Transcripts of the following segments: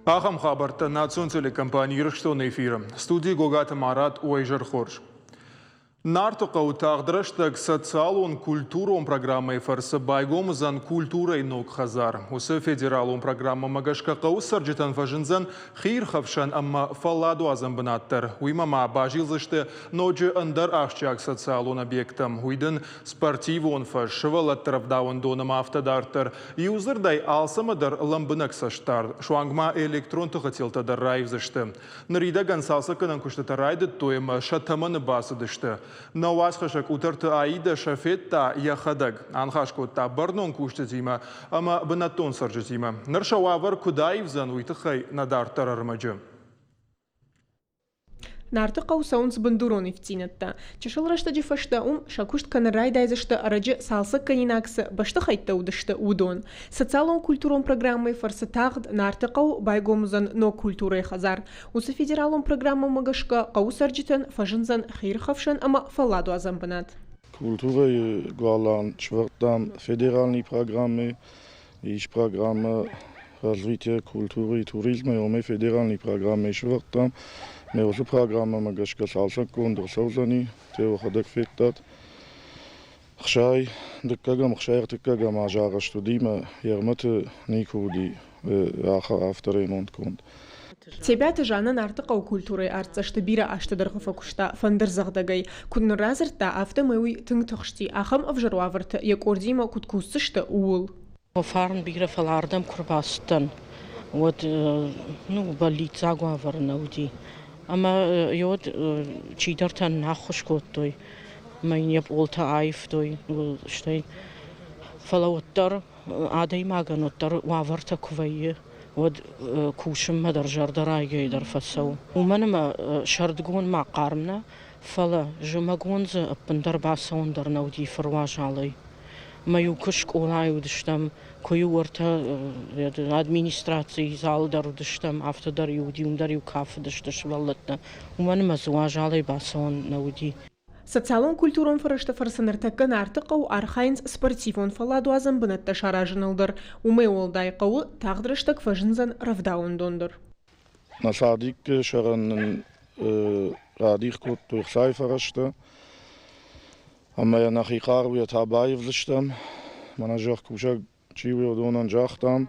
Ахам хабарта национальная телекомпания Ирштон эфира. Студии Гогата Марат Уайжар Хорж. Нартуқау тағдырыштық социалон культурон программы фарсы байгомызан культурой ног хазар. Усы федералон программа магашқақау сарджитан фажынзан хир хавшан амма фалладу азамбынаттыр. Уймама бажилзышты ноджи андар ахчак социалон объектам. Уйдын спортивон фаш шывалаттырывдауын доным автодартыр. Юзырдай алсамадар ламбынак саштар. Шуангма электрон тұғытелтадар райвзышты. Нарида гансалса кынан күштатарайды тойма шатаманы басыдышты. Науасхашак утарты аида шафетта яхадаг. Анхашкотта барнон куштазима, ама банатон саржазима. Наршававар кудаевзан уйтахай надартар армаджа. Нартуқау саунс бандуроны втинетта. Чешалрашта джифашта шакушт канарай дайзашта араджи салса канинакса башта хайтта удашта удон. Социалон культурон программы фарсатагд нартуқау байгомзан но культурой хазар. Усы федералон программа магашка қау сарджитан фажынзан хирхавшан ама фалладу азамбанат. Культурой главан чвертам федеральные программы, иш программа развития культуры и туризма, и мы федеральные программы чвертам. Мы уже программа магашка салса кондр саузани, те выходок фектат. Хшай, декагам хшайр декагам ажара студима, ярматы никуди аха авторемонт конд. Тебя тажана нартуқау культурой арцашты бира аштадырғы фокушта фандырзағдагай. Күнні разыртта автомэуи тыңтықшти ахам авжаруавырты якордима куткусышты уыл. Фарн бира фалардам курбастан. Вот, болит загуаварна уди. Ама йод чидартан нахушкоттой. Майнеп олта айфтой. Штай фалауттар адай маганоттар уаварта кувайе. Вот кушам мадаржар дарайгай дар фасау. Уманама шардгон мақармна фала жумагонза аппандар басаун дар науди фарважалай. Маю кышк олай удыштам, кою орта администрации зал дар удыштам, автодар юди, умдар ю кафе дышташ валлатна. Уманама зуажалай басаун науди. Социалон культурон фарашта фарсаныртакка нартуқау архайнс спортивон фалладу азамбынатта шаражынылдыр. Умей олдай қауы тағдырыштак фажынзан равдаун дондыр. Насадик шаранын радих кот тухсай фарашта. Ама я нахикар вия табаевлыштам. Манажах кушак чивио донан жахтам.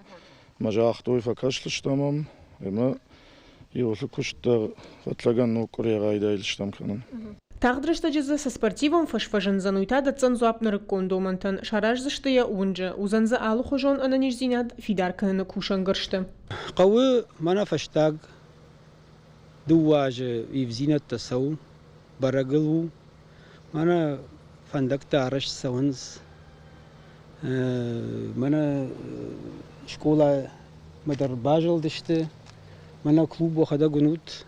Мажахтой факашлыштамам. Ема иосы куштар фатлаган нокуре гайдайлыштам канан. Тағдырышта жызы со спортивом фашфажынзан уйтада цанзуапнырык кондомантан шаражзыштыя унжы. Узанзы алу хожон ананежзинад фидарканына кушангыршты. Қауы мана фаштаг дуажы ивзинат тасау барагылу. Мана фандакта араш сауынз. Мана школа мадар бажыл дышты. Мана клуб охада гунут.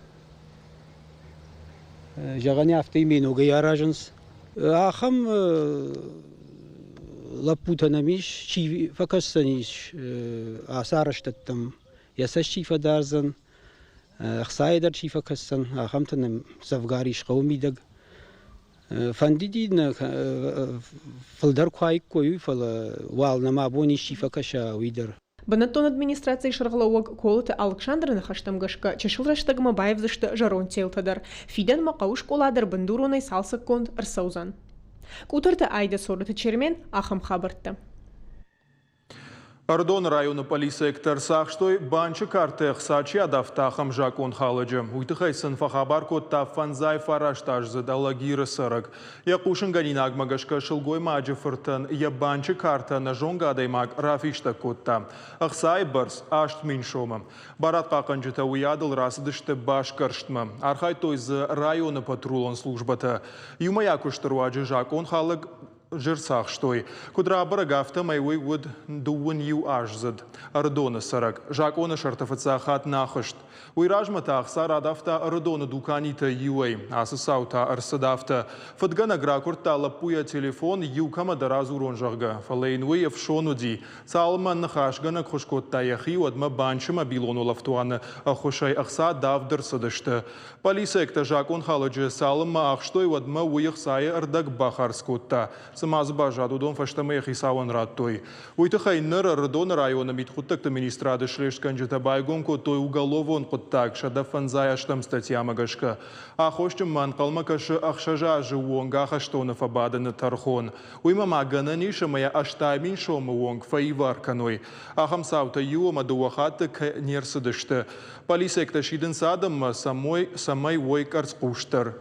Жагани автой менога яражынс. Ахам лапутанамиш, чи факастаниш асараштаттам. Ясаш чи фадарзан, ахсайдар чи факастан, ахам танам завгариш қаумидаг. Фандидин фалдар куайк кою фала вал намабониш чи факаша уидар. Банаттон администрации шарғылауаг колыты Александраны хаштамгашка чешылраштагыма байвзышты жарон телтадар. Фиден мақауш коладыр бандуронай салсық конд ырсаузан. Кутырты айда сорыты чермен ахам хабыртты. Ардон районы полиция эктерсақ, что банчы карты қсачи адафтахам жакон халыджы. Уйтықай сынфа хабар котта фанзай фараштаж задала гиры сырық. Яқушын ганинаг магашка шылгой маджы фыртын, я банчы карта на жонга адаймаг рафишта котта. Ақсай барс ашт миншома. Барат қақынжыта уядыл расыдышты баш кырштма. Архай тойзы районы патрулон службата. Юмая куштыруаджы жакон халык жирсах штой. Кудра барагафта майвой вуд дуын ю ажзад. Ардона сарак. Жак оны шартафыца хат нахышт. Уйражмата ахсар адафта ардона дуканита юэй. Асысаута арсадафта. Фадгана гракурта лапуя телефон юкама даразурон жарга. Фалейнуэй фшонуди. Цалман нахашгана хушкотта яхи одма банчыма билону лафтуаны. Ахушай ахса давдыр садышты. Полиция экта жак он халаджы салма ахштой одма уйых сая ардак бахарскотта. Самазы бажаду дон фаштамы хисауан радтой. Уйтыхай ныр Рдон района митхуттак администрады шлешкан житабайгон той уголовон куттак шадафанзая штам статья магашка. А хощем ман калмакаши ахшажа живуонга хаштонов абаданы тархон. Уйма маганани шамая аштаймин шома вонг фаиварканой. Ахам саута юома дуахаты к нерсыдышты. Полисек ташидын садам самай войкарц куштар.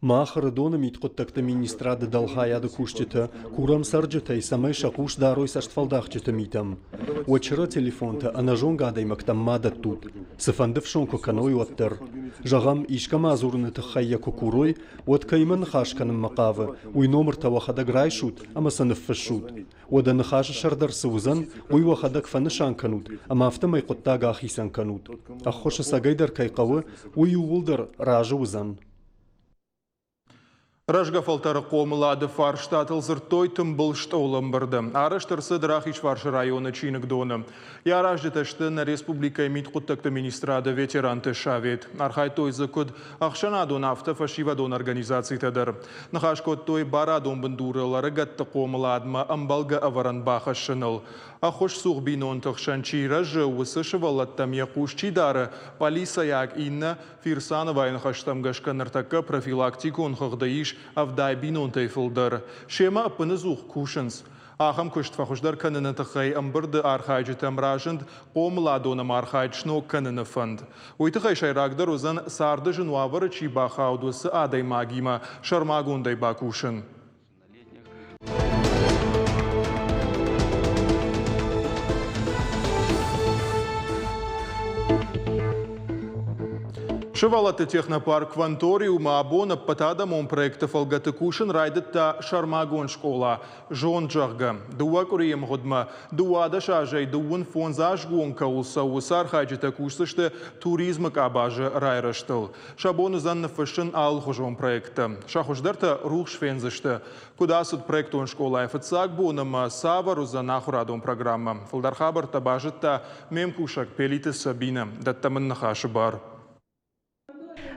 Махар дона митқоттакта министрада далхаяды куштита, курам сарджита и самай шакуш дарой саштфалдахчита митам. Уачара телефонта анажон гадаймактам мадат тут. Сафандыв шонко каной оттер. Жагам ишка мазурны тахайя кукурой, от кайман хашканым макавы, уй номер тавахада грайшут, ама саныффашут. Ода нахаша шардар саузан, уй вахада кфанышан канут, ама автамай коттага ахисан канут. Ахоша сагайдар кайкавы, уй увулдар ража узан. Рашгафалтары қомылады фарштатыл зыртой тымбылшты олымбырды. Арыштырсы Драхич Варшы районы чинік доны. Яраждеташты на республика емит құттықты министрады ветеранты шавет. Архай той зыкуд ақшана дон авто фашива дон организации тадыр. Нахашкот той бара дон бындурылары гатты қомыладма амбалга аваран баха шыныл. Ахош сух бинон тұқшан чирajы усы шывалаттам яқуш чидары полиса як инна Фирсанова айнхаштам гашканыртакы профилактикун хығдайыш авдай бинон тайфылдар. Шема апыны зух кушынс. Ахам күштфахушдар каныны тұқай амбырды архайджы тамражынд қомыладонам архайджно каныны фанд. Уйтықай шайрагдар узан сарды жынуавары чи бахаудусы адай магима шармагундай бакушын. Шывалаты технопарк Ванториума абона патадамон проекта фалгаты кушын райдытта шармагон школа жон джарга. Дуа курием годма, дуада шажай дуун фонзаж гонка улса усар хайджита кушсышты туризмы кабажы райраштыл. Шабону занны фашын ал хожон проекта. Шахуждарта рух швензышты. Куда суд проектон школа айфыцак бонама савару за нахурадон программа. Фалдархабар табажытта мемкушак пелиты Сабина. Даттамын нахашы бар.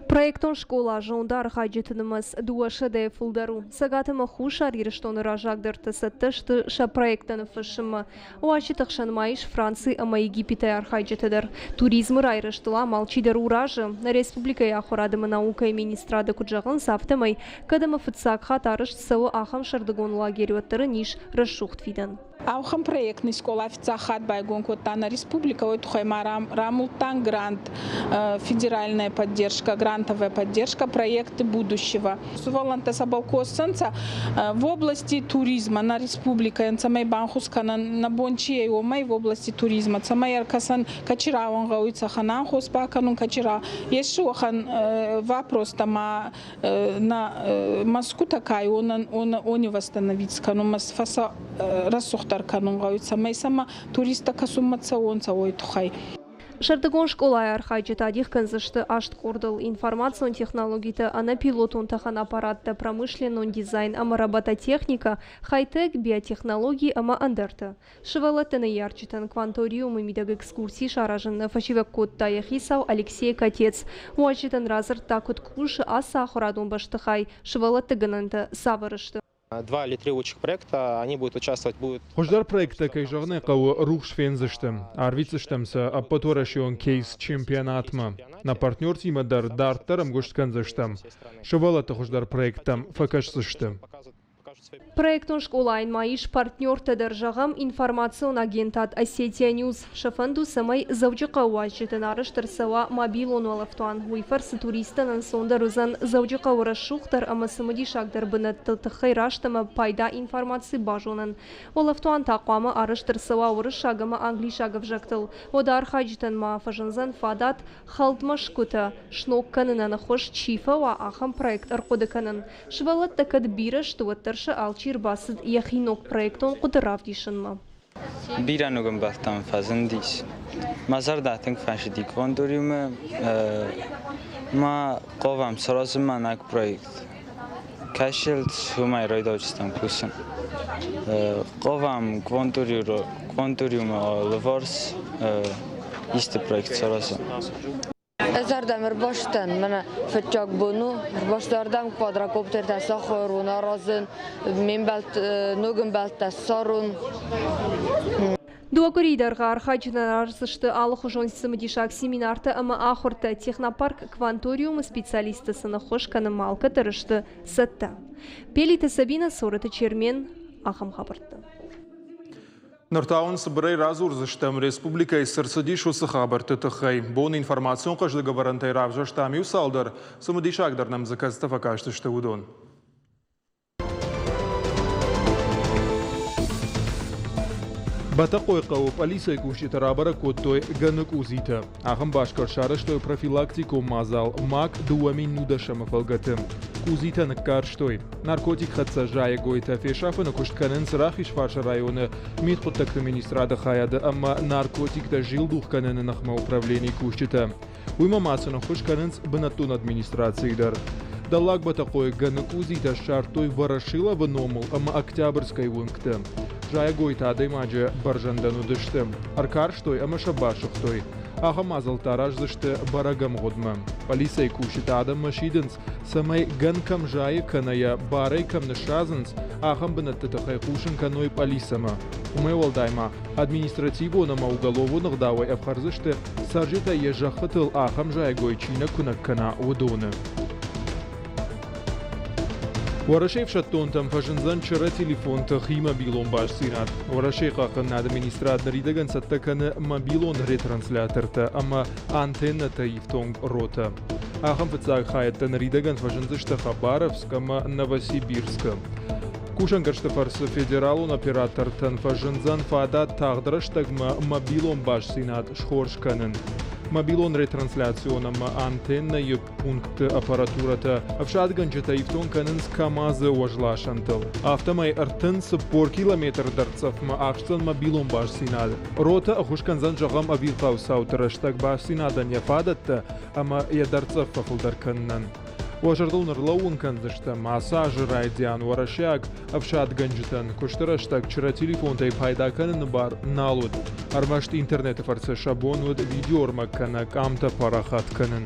Проектон школа жондар хаджетынымыз дуашыдай фылдару. Сагатыма хушар еріштоны ражагдырты саттышты ша проектаны фышымы. Уачы тықшанмайш Франции ама Египетай архайджетыдыр. Туризмы райрыштыла малчидар уражы. На республика яхурадымы наука и министрады куджағын сафтымай, кадымы фытсак хатарыш сауы ахам шардыгон лагерюаттыры ниш расшухт видан. Аухам проектный школа официахат байгон коттана республика ой тухайма рамултан грант, федеральная поддержка, грантовая поддержка, проекты будущего. Суваланта сабалкосанца в области туризма на республика самай банхуска на бончи омай в области туризма самай аркасан качира онга уйца ханан хоспаканун качира ешухан вопрос тама на маску такая он восстановить канун мас фаса рассух сама туриста касуматса онца ой тухай. Шардыгон школа архайджет адих канзышты ашт кордал информацион технологиты ана пилотон тахан аппаратта промышленный дизайн ама робототехника, хай-тек, биотехнологии ама андерты. Шывалаттыны ярчитан кванториумы мидаг экскурсии шаражын фашивак код таяхисау Алексей Котец. Уачитан разыр такут куши аса ахурадон баштыхай. Шывалатты гананты савырышты. 2 или 3 учих проекта, они будут участвовать, Хождар проекта кайжарны кау рух швензыштым, арвицыштымса аппаторашион кейс чемпионатма. На партнер тима дартарым гуштkanzыштым. Шывалаты хождар проектам факашсыштым. Проектон школа айнмаиш партнер тадыржағам информацион агентат Осетия Ньюс. Шафанду самай завджыqa уачытын арыштырсава мобилон олафтуан. Уйфарсы туристанын сонда рызан завджыqa урашуқтар ама самади шагдар бынатты тахайраштама пайда информации бажонын. Олафтуан тақуамы арыштырсава урыш шагама англи шагав жактыл. Ода архайджитан маафажынзан фадат халтмаш кута. Шнок канынаны хош чифа ва ахам проект арқодыканын. Швалат такад бира штуаттаршы алчир басыд яхинок проектон қудырав дишынма. Биранугам бахтам фазындиш. Мазар датынг фашидик вондуриме ма ковам сразыма нак проект. Кашел сумай ройдочистам кусын. Ковам квонтуриуме лворс исты проект сразы. Ezerdemir baştan bana fetçak bunu başlardan kvadrakopter tasahhurun arazın min belt nugum belt tasarrun. Дуакоридарға архаджинар арсышты алық жонсымы дишак семинарты ама ахурта технопарк кванториумы специалисты сыны хош канымалка тырышты сатта. Пелита Сабина сорыты чермен ахам хабыртты. Нұртауын Сыбырай разурзыштым республика сырсыди шусы хабырты тұхай. Бон информацион қажлығы барантай равжаштамию салдар. Сымыди шагдарнам заказтафа каштышты удон. Батақой қауып алисай куши тарабара коттой ганық узита. Ағым башқар шарыштой профилактику мазал мак дуамин нудашамы фалгатым. Кузита ныккарштой. Наркотик хатса жая гойта фешафы на куштканын сырахиш фарша районы. Митхуттакты министрада хаяды, амма наркотикта жил духканын нахма управлений кушчита. Уйма масына хушканынс бынаттун администрацийдар. Далак батақой ганық узита шартой варашила выномыл, амма октябрьской вункты. Жая гойта адаймаджа баржандану дыштым. Аркарштой, амма шабашухтой. Аха мазал тараж зашты барагам годма. Полисей кушит адам машиденс, самай ганкам жая каная барай кам нышазенс, ахам бынаттытахай кушин каной полисама. Умай валдайма административонама уголову нагдавай авхарзышты саржита ежахатыл ахам жая гойчина кунаккана удоны. Ворашев шаттонтам фажынзан чыра телефон тахи мобилон баш синат. Ворашев қақын администрат наридаган саттаканы мобилон ретранслятырта, ама антенна таифтонг рота. Ахам фыцаг хаятта наридаган фажынзышта Хабаровск, ама Новосибирска. Кушангаршта фарсы федералон оператортан фажынзан фада тағдырыштагма мобилон баш синат шхоршканын. Мобилон ретрансляционама антенна и пункт аппаратурата. Авшадганджата ифтон канынс камазы ожлашантыл. Автомай артынсы пор километр дарцавма ахштан мобилон баш синад. Рота ахушканзан жағам авилхау саутырыштаг баш синадан яфадатта, ама я дарцав фахылдар каннан. Уажардыл нырлауын канзышта массажы райдиан варашяг авшадганджатан куштырыштаг чыра телефонтай пайда канын бар налуд. Армашты интернеті фарсы шабон вад видеормак кана камта парахат канын.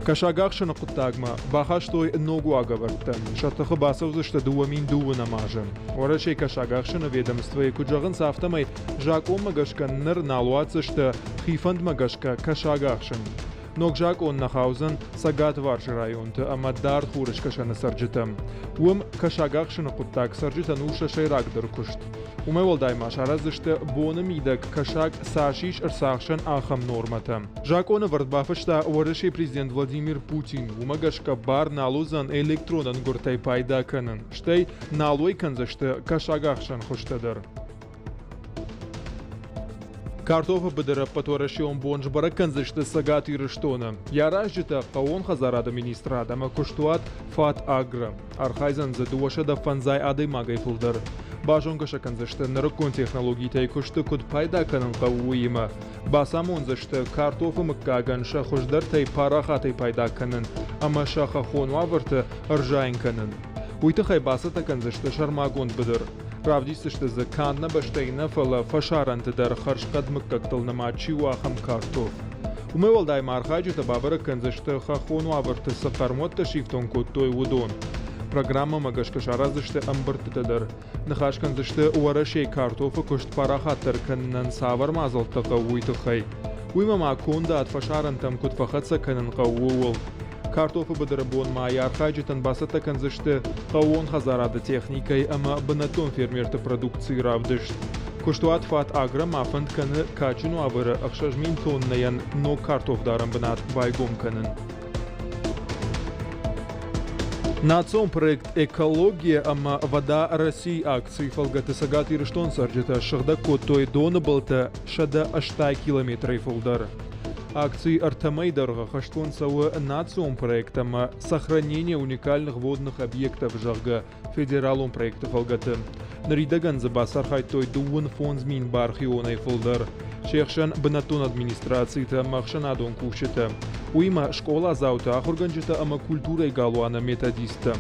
Кашагахшына құттагма бахаштой ногу агаварта. Шаттықы басывзышта дуамин дувы намажым. Варашей кашагахшына ведомство и куджағын сафтамай жакон магашка ныр налуацышта хифанд магашка кашагахшын. Ногжак он нахаузен сагат варш районты, ама дар хурышкашаны сарджитам. Уым кашагахшыны құттак сарджитан уша шайрак дыркушт. Умай волдаймаш аразышты боны мидак кашак сашиш арсахшан ахам норматам. Жак оны вардбафышта варышей президент Владимир Путин умагашка бар налузан электронан гуртай пайда канын. Штай налой канзышты кашагахшан хуштадар. Картофа бедера патуарашион бонж бараканзышты сагат ирыштона. Яражжита қауон хазарада министрада ма куштуат фат агра. Архайзан задуашада фанзай ады магай фулдар. Бажон кашаканзышты нарыкон технологитай кушты куд пайда канын қауыйма. Басамонзышты картофа мыккаган шахуждар тай парахатай пайда канын. Ама шаха хонуавырты ржайн канын. Уйтахай басата канзышты шармагон бедер. Правдистышты за канна баштайна фала фашаранты дар харшкад мыккактыл намачи уахам картоф. Умай валдай мархаджита бабара канзышты хахону авырты сақармотта шифтон коттой удон. Программа магашкашаразышты амбыртытадар. Нахаш канзышты уарашей картофа кушт парахаттыр каннан савар мазалтақа уйтахай. Уймама конда от фашарантам кут фахатса канан қауыл. Картофы бадырабон майар хаджитан басата канзышты қауон хазарады техникай, ама бынатон фермерті продукции равдышт. Куштуат фат агра мафанд каны качыну авыры ақшажмин тоннаян но картоф дарам бынат байгом канын. Национ проект «Экология, ама вода России» акции фалгаты сагат ирыштон сарджита шахда коттой доны балта шада аштай километры фалдар. Акции Артамайдарга хаштон сауы национ проектама сохранение уникальных водных объектов жарга федералом проектов алгаты. Наридаган забасар хайтой дуын фонзмин бархионай фолдар. Шехшан бынатон администрации та махшанадон кушета. Уйма школа заута ахурганджита ама культурой галуана методиста.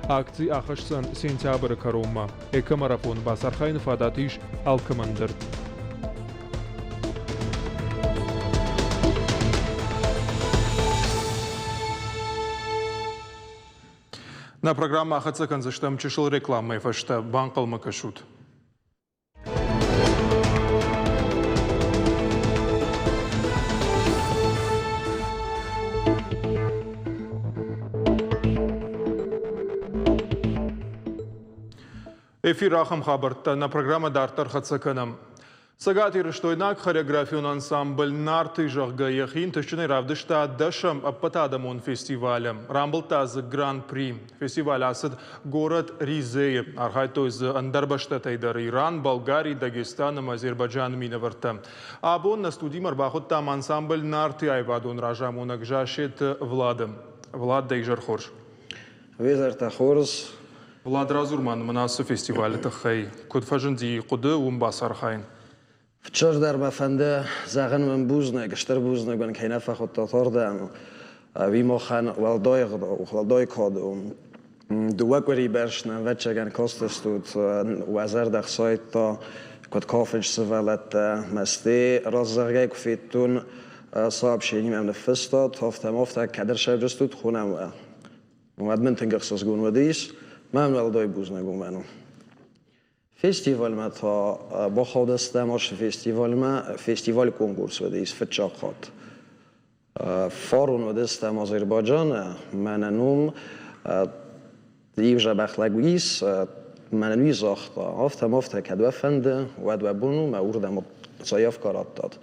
Акции ахашсан сентябрь карома. Экомарафон басархайн фадатиш алкомандерт. На программа «Ахацакан» заштам чешил рекламой фашта банкал макашут. Эфир ахам хабарта на программа «Дартар Хацаканам». Сагат ирштойнак хореографион ансамбль «Нарты Жахгаяхин» тащуны равдышта дашам аппатадамон фестивалем. Рамблтаз гран-при. Фестиваль асад город Ризее. Архайтойз Андарбаштатайдар Иран, Болгария, Дагестаном, Азербайджан минаварта. Абон на студии марбахот там ансамбль «Нарты Айвадон Ражамонак жашет Владом. Влад Дейжархорж. Везертахорз. Влад Разурман, манасу фестиваль тахай. Код фаженди куды умбасархайн. Вчора در بفنده زغن من بوزنه گشتر بوزنه گن که نفخ و تطار دام وی مخن والدای کادو دو وری برشن وچه گن کاستستود وزر دخ سایت تا کد کافج سوالت مستی رازرگای کفیتون صاحب شینیم امن فستاد هفته کدر شجستود خونم اومد من تنگخصص گون ودیس من والدای بوزنه گون منو فستیوال ما تا با خود استماش فستیوال کنکورس و دیس فتشاقات فارون و دستم آذربایجان مننوم دیوجا بخلگویس مننوی زاختا هفته کدو فنده و دو بونو ما اوردم صیاف کارات داد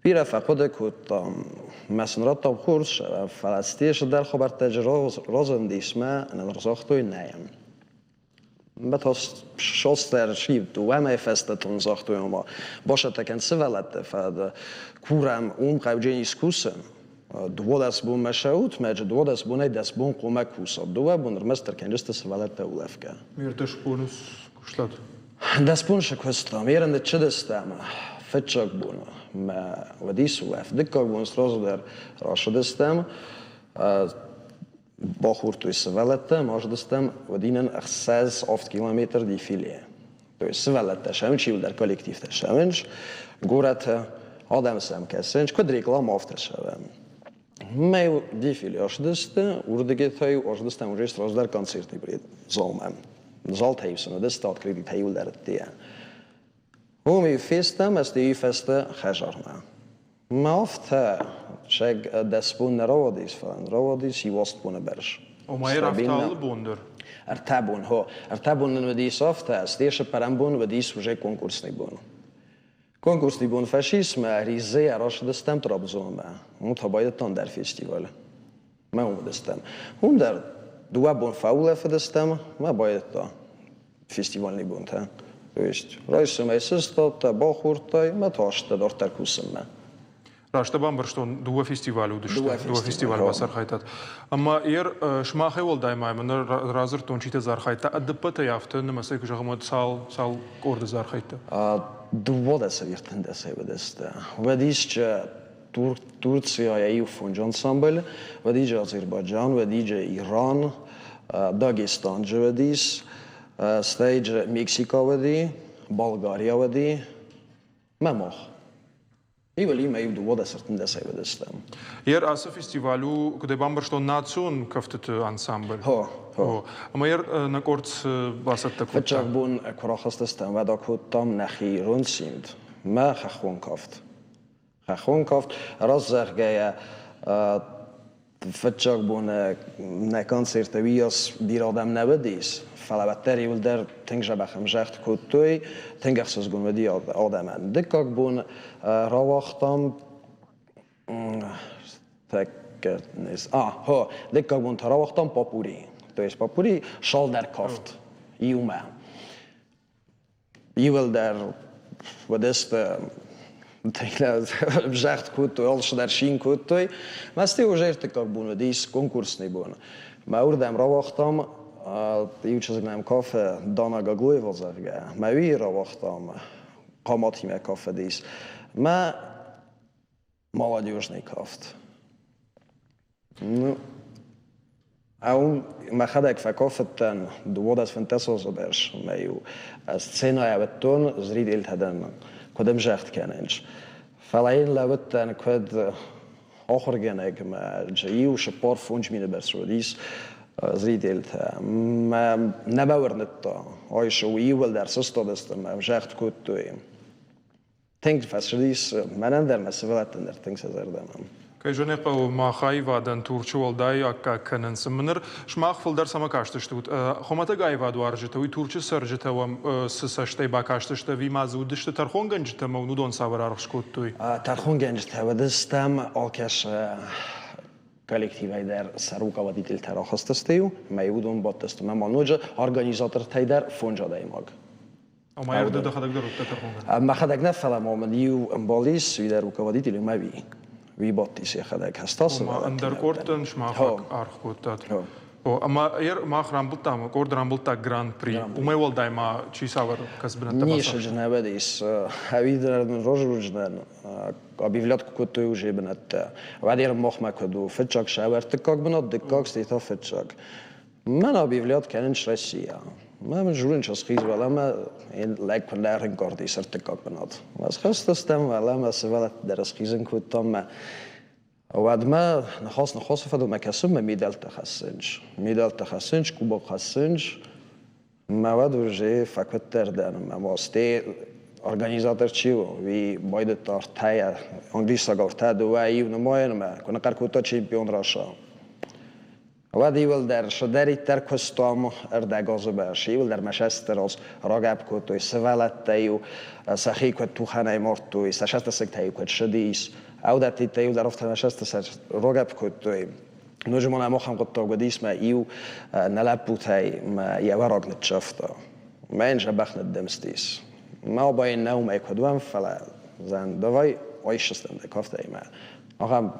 بیره فقط کت مثلا راتب خورش فلسطیش در خبر تجراز رازن دیسمه نرزاختوی نیم بتاست شاستر شیب دو همه فستتون زاختوی ما باشه تکن سوالت فد کورم قوجه ایسکوسم دو دست بون مشاوت مجد دو دست بونه دست بون قومه کوسا دو بون رمستر کنجست سوالت اولفکه میرتش بونس کشتاد دست بون شکستم میرنده چه دستم فتشاک بون ما ودیس ولف دکاک بون سراز در راش دستم باخور توی سوالته ماش دستم و دینن 6 کیلومتر دی فیلیه توی سوالته شمنش یول در کالکتیف تشمنش گورت آدم سم کسنج کد رکلام آفت شوم می دی فیلیاش دسته وردگی تای آش دستم اونجاست راز در کنسرتی برید زامم زال تایوسن دست آت کردی تایول در دیه همی فستم است دی فست خجارم ما آفت شگ دستبون نروادیس فلان روادیس یواست بونه برش. اومای رفتال بوندر. ارتبون ها ارتبون نودیس آفت است دیش پرام بون و دیس وجه کنکورس نیبون. کنکورس نیبون فاشیسم ریزه اراش دستم ترابزون ما. اون تباید تان در فستیوال. ما اون دستم. اون در دو بون فاول فدستم ما باید تا فستیوال نیبون تا. ویست رئیس میسست تا با خورتای ما تاشت دار ترکوسم ما. راشته بامبرشتون دو فستیوال ودشت دو فستیوال بسر خیتات اما شماخه ولدای من رازر تونچیت زار خیتا ادپت یافته نمسه که جامد سال کورد زار خیتا دو دست ویرتن دست بدست و دیش ترکیه ایو فونجان سامبل و دیج آذربایجان و دیج ایران داگستان جودیس استیج مکزیکا و دی بلغاریا و دی مماخ ایولی میو دو دستن دست بدستم. آسف فستیوالو کدی بامبرشتون ناتسون کفت انسامبل. ها. اما نکورت واسط تکوت. فتشاق بون کراخست استم و داکوتام نخیرون سیند. ما خون کافت. خون کافت راز زرگه فتشاق بون نکانسرت ویاس بیرادم نبودیس. فلابتری ول در تنگ جبخم جخت کوتوی تنگ اخساس گون ودی آدمان دکاک بون رواختم تک نیست ها دکاک بون رواختم پاپوری تویش پاپوری شال در کافت یومه یول در ودست تنگ جخت کوتوی آلش در شین کوتوی مستی وجیر تکاک بون ودیس کنکورس نیبون ما اردم رواختم یه چیزی نم کافه دانا گاگوی وزرگه موی را وقتام قاماتی می کافه دیس ما молодежь не کافت اون مخدک فکافتن دو دست فنتسوس برش میو از سنا یابتون زرید التدن کدام جخت کننج فلاین لابتن کد آخر گنگ ما جیو شپار فونج مینه برسودیس zriedelte. Ma nebaurnet Aisha Uiwel der Sostodestem, Jacht Kutuim. Think Fasridis, Manander, Massivatan, der Things as Erdemam. Kajžanepa Mahaivadan Turčualdai Akanen Seminar, Šmachfelder Samakašteštud. Homata Gaivadu Aržetavi Turču Saržetavam Sasashtai Bakaštešta Vimazudishta Tarhonganjta Maunudon Savararskutui. Tarhonganjta Alkes kollektív szerúkavadítil terahasztasztéjú, mely udon battasztó nem a nodzsa, organizátor tejder fondzsadai mag. A már de hadak darult Tarhongan. Ma hadak ne felem a diú balis, viderúkavadítil, mevi. Vi battis hadek hastas. Ma underkorten Šmachak Archkutat. Ama Mach Rambultam, Kord Rambulta Grand Prix. Umai Waldai ma Csisavar Kazbeneta. Nisha nevedis. Havidren Rozsruzsden. Объявлят какото е уже бенете. Вадир мохмакаду фетчак шаверт бенат декак стита фетчак. Мен объявлят кененч Россия. Мен журинч схиз велама ин лайк пандарин корди сертекак бенат. Was хастастам велама севелат дер схизен кутам. وادما نخاص فدو مكسم ميدال تخسنج كوبا خسنج ما ودو جي فاكتر دان ما ماسته organizátor čivo, vi bojde tartaja, anglisa gartado va ivno mojenme, kuna karkuta čempion raša. Vadivel der soderitter köztam erdegazobás, ivel der mesester az ragábkotoi, szevelettejű, szahikot tuhanai mortoi, szeseszteszektejukat södísz, audatitejű, der ofta meseszteszek ragábkotoi. Nožmo na moham kottog godis, ma iu neleputej, ma je varagnet csafta. Menj bechnet demstis. ما باين نوم يكودوان فلا زين دواي ويش استندك هفته ما أخم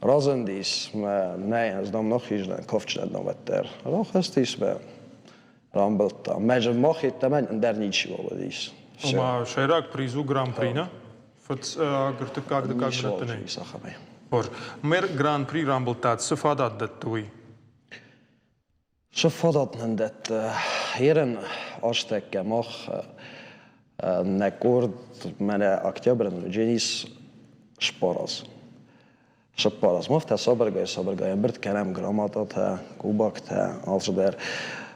رازن ديس ما نه از دام نخیج دن کفش ندم وتر راه هستیس به رامبلتا ماجر ماخی تمن اندر نیچی بابا دیس ما شیراک پریزو گران پرینا فت اگر تکاک دنی اور مر گران پری رامبلتات سفادات دتوی سفادات نندت هیرن آشتک ماخ نکورد من اکتبرن جنیس شپاراز مفت صبرگای برد کنم گراماتات کوباکت آلسو در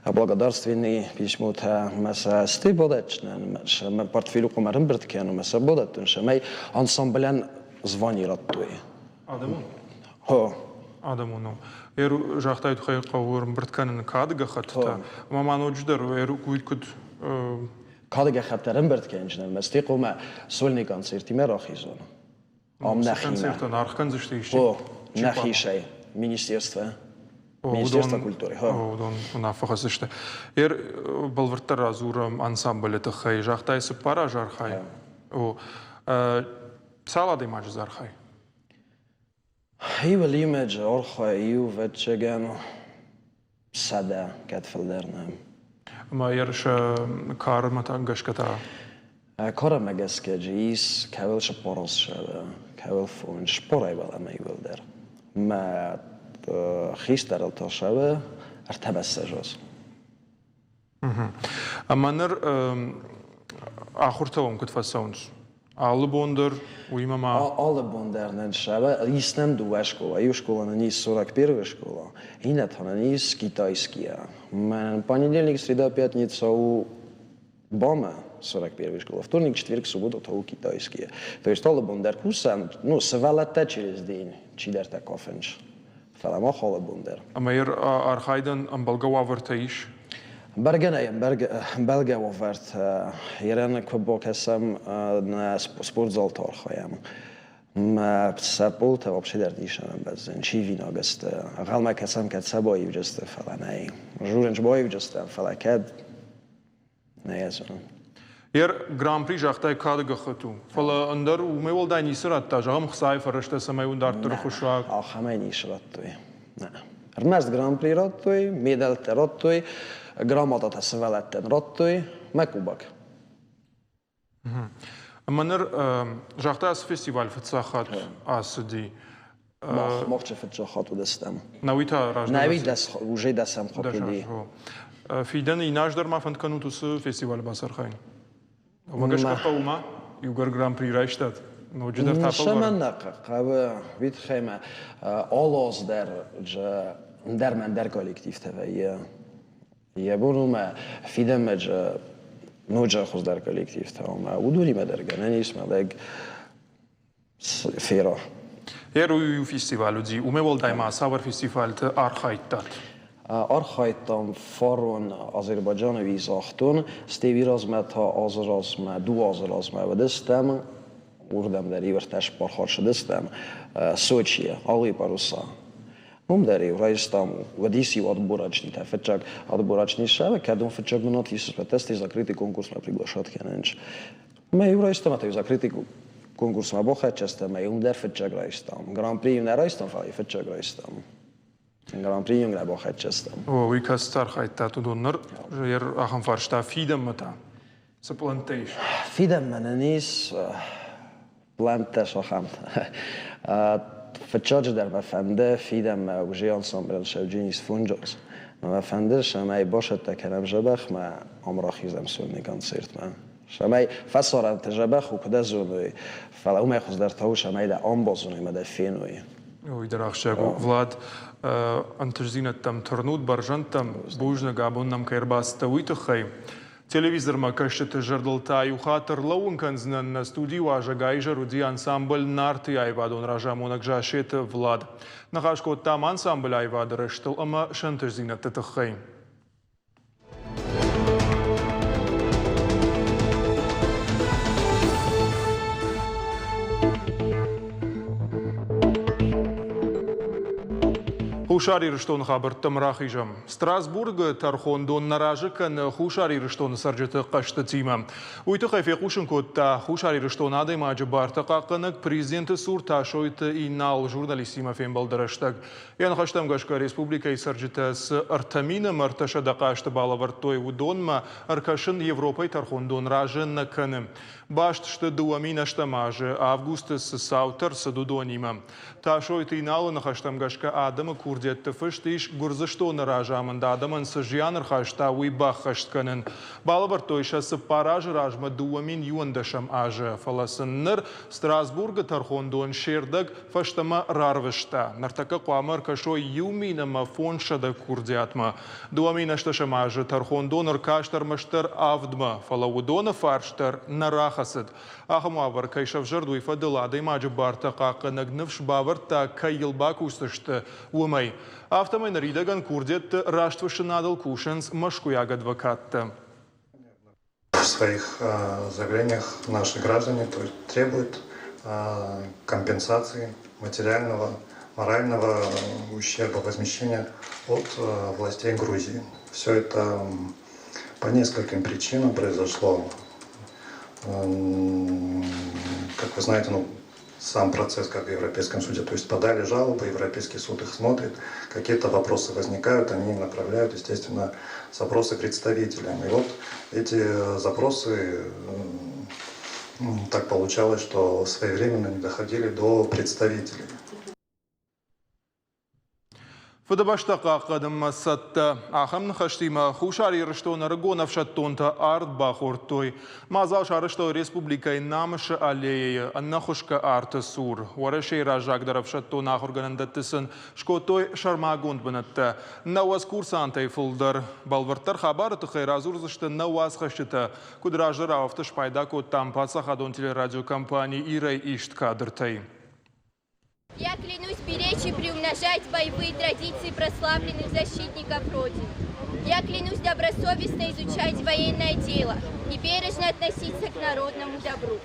благодарственный письмо та маса сти бодачнан ма портфелю комарым брд кену маса бодаттын шамай ансамблен звонираттуй адамун хо адамуну эру жактайт хайр кавурм брд канын кадга хатта маман одждер эру куйткуд کادگ خطرم برد که انجام مستی قوم سولنی کنسرتی مراخیزون. آم نخیمه. کنسرت نارخان زشتیشی. نخیشه. مینیسترستو کولتوری. دون نافخ زشته. بالورتر ازورم انسامبل تخی جاختای سپارا جارخای. سالادی ماج زارخای. هی ولی ماج آرخای یو وچگن ساده کتفلدرنم. ما يرش كار متانجش كتا كار مجلس كجيس كابل شبارس شده كابل فون شباري ولا ما يقدر ما خيستر التشابه ارتبس جاز اما نر آخر توم كنت فسونس آل بوندر ويما ما آل بوندر نشابه يسنم دو شکولا یو شکولا نیست سورک первая школа اینت هن نیست китайские من понедельник среда пятница у Бама 41 школа вторник четверг суббота то у китайские то есть all бондер курсан ну свалата через день чидер так офенш фалама хол бондер اما архайден амбалгава вертаиш Belga وفرت ایران کبوک هستم نه سپورتزال تارخایم ما سپورت وابشه در دیشان بزن چی وینا گست اقل ما کسم کد سبایی وجسته فلا نه جورنج بایی وجسته فلا کد نه ازون گران پری جاختای کاد گختو فلا اندر و میول دانی سرات تا جام خسای فرشته سمیون دار تر خوشواق آخمه نیشرات توی نه رمز گران پری رات توی میدل ترات توی گراماتات هسوالتن راتوی مکوبک. منر جاختای از فستیوال فتساخات آسدی. مخچه فتساخات ودستم. نویتا راج. نوید دست وجه دستم خاطری. فیدن ایناش در ما فند کنون توس فستیوال باسر خاین. وگش کپاوما یوگر گران پری رایشتاد. نوجه در تاپل. شما نق قبل وید خیمه آلاز در ج در کالکتیف تفایه یه برو ما فیدم مج نوجا خوز در کالکتیف تام و دونی ما در گنانیش ما دگ فیرا Erui festivalul zi, umeol daima savar festival te archaitat. Archaitam faron Azerbajdzsán vízachton, stévirazmet ha azrazma, duazrazma vedestem, urdem der ivertes parharsa destem, Sochie, Aliparusa. Numderi raistam vedisi odboračni, te fečak odboračni šave, kadom fečak notis testi zakriti konkurs na priglašat kenenč. Me raistam te zakriti konkurs ma bohečeste, me der fečak raistam. Grand Prix ne raistam fali fečak raistam. Grand Prix jungre bohečestem. O wikas archaitat udonner, jer aham farsta fidem mata. Se plantation. Fidem menenis plantes aham. Fečak der mefende fidem uži ensemble Shevginis Funjos. Mefende shemay boshet kerem jabach ma amrachizem sunni koncert ma. شمای فسران تجربه خوب دزونی فلا اومه خوش در تاو شمای در آنبازونی مده فینوی. اوی در آخشگو ولاد انتجزینت تام ترنود برجنت تام بوجن گابون نم کیرباس تویت خی. تلویزیون ما کشت تجردل تایو خاطر لون کنزن استودیو آجگایج رودی انسامبل نارتی ایوادون راجامونک جاشت ولاد. نخاش کو تام انسامبل ایواد رشتل اما شنتجزینت تتخی. Хушари Риштон хабартам рахижам. Страсбург тархондон наражыкан Хушари Риштон саржыты каштатима. Уйты хайфе кушынкотта Хушари Риштон адайм ажыбарта қақынық президенті сур ташойты инал журналистима фен балдырыштаг. Ян хаштам гашка республика и саржыты с артамина марташа да кашты балавартой удонма аркашын Европой тархондон ражын наканы. Башт что дуамина штамажы августас саутер садудонима. Ташойты иналы нахаштам гашка адама курдетті фыштиш гурзыштоны ражамында адамын сыжяныр хашта уйбах хаштканын. Балабар тойшасы паражы ражма дуамин юандашам ажы. Фаласынныр Страсбурга тархондон шердаг фаштама рарвышта. Нартака қуамыр кашой юминама фоншада курдетма. Дуамин ашташам ажы тархондоныр каштармаштар авдма. Фалаудона фарштар нарахасыд. Ахамавар кайшав жардуй фадылады имаджы барта қақыныг нывш баварта кайылбак устышты умай. Автомай наридаган курдет раштвыши надал кушенс машкуяг адвокатта. В своих заявлениях наши граждане требуют компенсации материального, морального ущерба, возмещения от властей Грузии. Все это по нескольким причинам произошло. Как вы знаете, сам процесс как в Европейском суде, то есть подали жалобы, Европейский суд их смотрит, какие-то вопросы возникают, они направляют, естественно, запросы представителям. И вот эти запросы, так получалось, что своевременно не доходили до представителей. Фадабаштаqa qadam satta aham khashtima Хушари Риштон ргонов шаттонта арт бахортой мазал шарышто республика намыш аллея аннахушка арт сур варашей ражак дарав шаттон ахорганандаттысын шкотой шармагонд банатта наваз курсантай фулдар балвартар хабар тхайразурзышты наваз хашыта кудраждар автош пайдако там пасахадон телерадиокомпании Ирай ишт кадртай. Я клянусь беречь и приумножать боевые традиции прославленных защитников Родины. Я клянусь добросовестно изучать военное дело и бережно относиться к народному добру.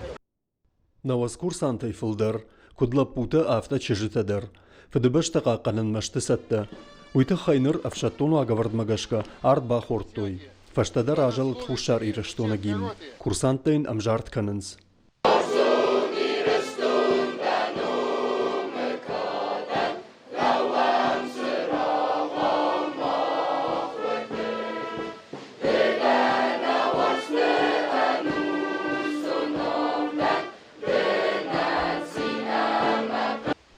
Наваз курсантай фылдар, кудла пута афта чижитадыр. Фадыбаштаqa qanın maштысатта. Уйты хайныр афшаттону агавард магашка арт бахортой. Фаштадар ажал тхушар Риштона гим. Курсантайн амжарт канынс.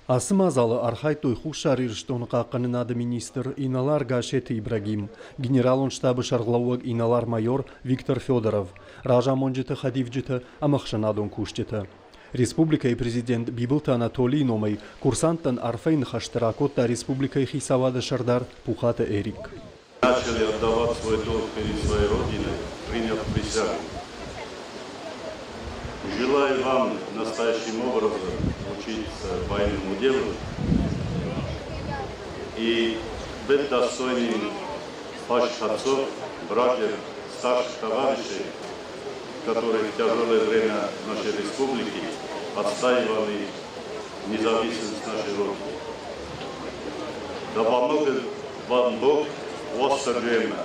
Асым азалы архай той Хушари Риштон қаққанын ады министр Иналар Гашеты Ибрагим, генералон штабы шарғлауыг Иналар майор Виктор Федоров, Ража Монжеті Хадивжеті Амақшанадон куштеті. Республикայի президент Բիբլտ Անատոլի նոմեի курсанттан Арфейн Хаштеракотта Республикայի Хисавада Шардар Пухата Эрик. Начали отдавать свой долг перед своей родиной, приняв присягу. Желаю вам настоящим образом учиться военному делу и быть достойным ваших отцов, братьев, старших товарищей, которые в тяжелое время нашей республики отстаивали независимость нашей родины. Да поможет вам Бог в острое время.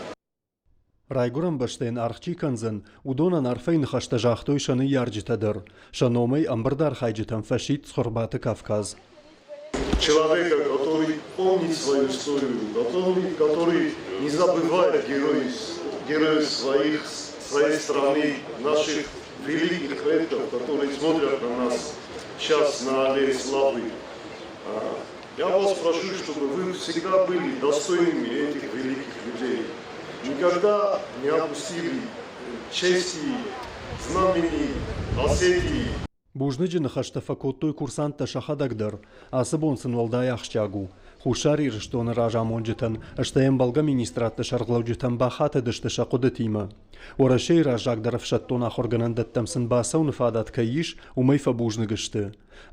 Ռայգուրն բշտեն արխչի կնզն, ուդոնան արվեին խաշտաժախտոյ շանի յարջիտադր, շանոմեի ամբրդար խայջիտան ֆաշիտ սխորբատը Կավկаз. Человека, который помнит свою историю, который не забывает героев своей страны, наших великих предков, которые смотрят на нас сейчас на аллее славы. Я вас прошу, чтобы вы всегда были достойными этих великих людей. Никогда не опустили чести, знамени, Осетии. Բուժնիջը նխաշտվակոտոյ կուրսանտ տաշախադագդր, ասըբոնցն վալդայ աղջագու, խուշար իրշտոնը ռաժամոնջտն, ըշտայեն բալգա մինիստրատ տշարգլավջտն բախատը դշտշակոդը թիմը, որաշեի ռաժագդարվ շատտոն ախորգնան դտտամսն բասավ նվադատ կայիշ ու մայվա բուժնը գշտը,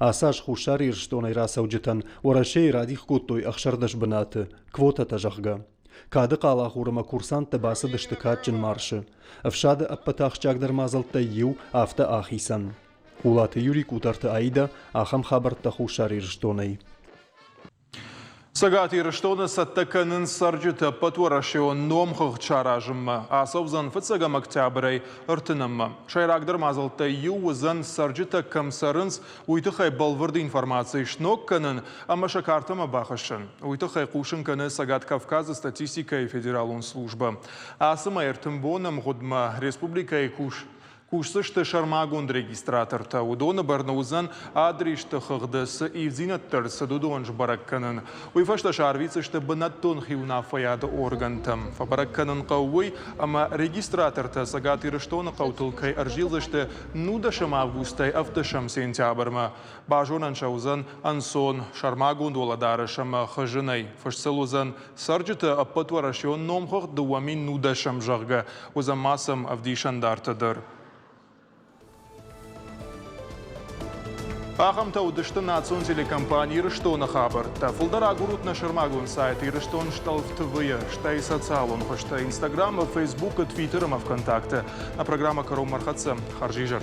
ասաշ խուշար իրշտոնը իրասավջտն, որաշեի ռադիխ կոտոյ աղշարդաշ բնատը, կվոտը տաժաղգա. Կադը կալախուրմը կուրսանտ տբասը դշտկատ ճն մարշը, վշադը ապպտ աղջագդր մազալտը յու ավտը ախիսան. Ուլատը յուրիկ ուտարդը այդը ախամ խաբրտը խուշար իրշտոնեի. Сагат ирштона саттаканын сарджита патуарашион номхых чаражымма, асовзан фыцагам октябрей ыртынымма. Шайрагдыр мазылта юзан сарджита камсарынс уйтыхай балвырды информации шнокканын, ама шакартыма бахышын. Уйтыхай кушынканы Сагат Кавказа статистика и федералун служба. Асыма эртымбоным гудма республика и Кушсышты шармагунд регистраторта, удоны барнаузан адришты хыгдысы и взинаттырсы дудонж баракканын. Уйфашта шарвицышты бынаттон хиуна фаяды органтам. Фабаракканын қауый, ама регистраторта Сагат ирыштоны қаутылкай аржилзышты нудашым августай автышым сентябрма. Бажонан шаузан ансон шармагунд оладарышым хыжынай. Фашсылузан сарджыты аппатуарашион номхых дуамин нудашым жағға. Узан масам авдишандартыдыр. Ахамта удышты национ телекомпании Ирыштона хабар. Та фулдара гурут на шармагун сайт Ирыштон штал в ТВ, штай социалон, штай Инстаграма, Фейсбука, Твиттером, ВКонтакте. А программа Каром Мархатца Харжижер.